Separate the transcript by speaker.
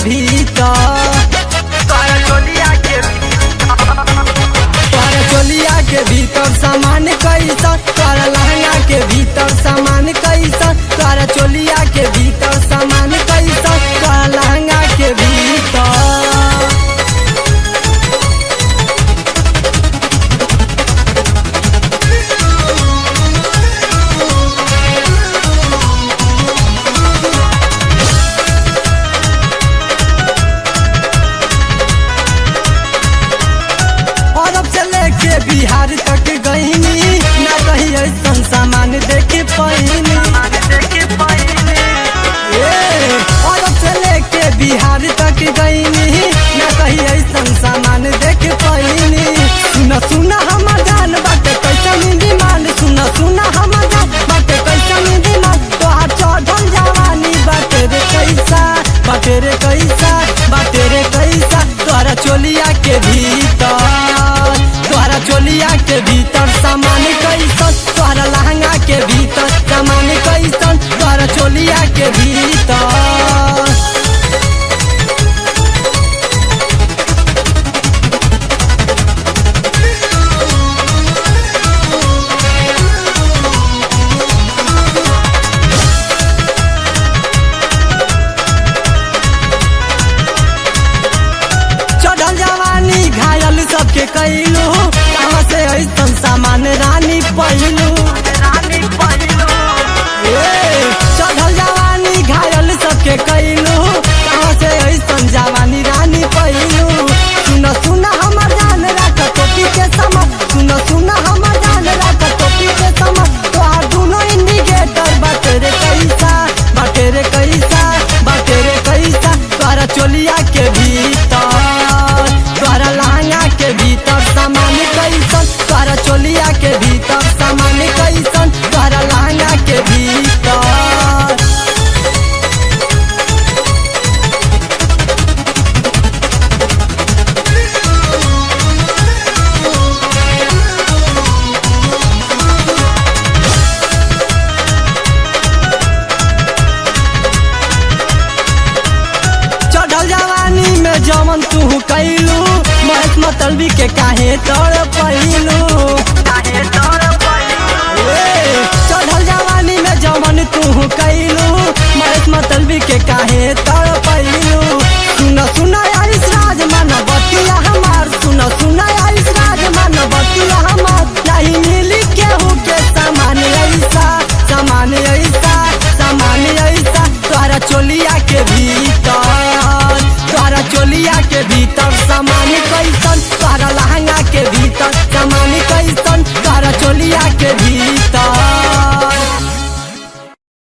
Speaker 1: भीतर,
Speaker 2: तोरा चोलिया
Speaker 1: के भीतर सामान कैसन, तोरा लहंगा के भीतर सामान कैसन, तोरा चोलिया के भीतर सामान कैसन, तोरा लहंगा के भीतर। बिहार तक गईनी ना कहीं ऐसन सामान देखे पैनी, अरब से लेके बिहार तक गईनी ना कहीं ऐसन सामान देखे पैनी। सुना सुना हमर जान बाटे कैसन डिमांड, सुना सुना हमर जान बाटे कैसन डिमांड, तोहार चढ़ल जवानी बाटे रे कैसा, बाटे रे कैसा, बाटे रे कैसा, तोहरा चोलिया के भीतर, तोहरा चोलिया के भीतर सामान कैसन, तोहरा लहंगा के भीतर सामान कैसन, तोहरा चोलिया के भीतर। चढ़ल जवानी घायल सबके कैलू, कहाँ से ऐसन सामान रानी पहिलू, चढ़ल जवानी घायल सबके कैलू, कहाँ से ऐसन जवानी रानी पहिलू। सुना सुना हमर जान राख टोपी के समझ, सुना सुना हमर जान राख टोपी के समझ, तोहार दोनों इंडिकेटर बाटे रे कैसा, बाटे रे कैसा, बाटे रे कैसा, तोहरा चोलिया के भीतर, तोहरा लहंगा के भीतर सामान कैसन, तोहरा चोलिया के भीतर सामान कैसन, तोहरा लहंगा के भीतर। चढ़ल जवानी में जमन तू कैलू, महेश मतलबी के काहे तोड़ पहिलू, चढ़ल जवानी में जमन तू कैलू, महेश मतलबी के काहे तोड़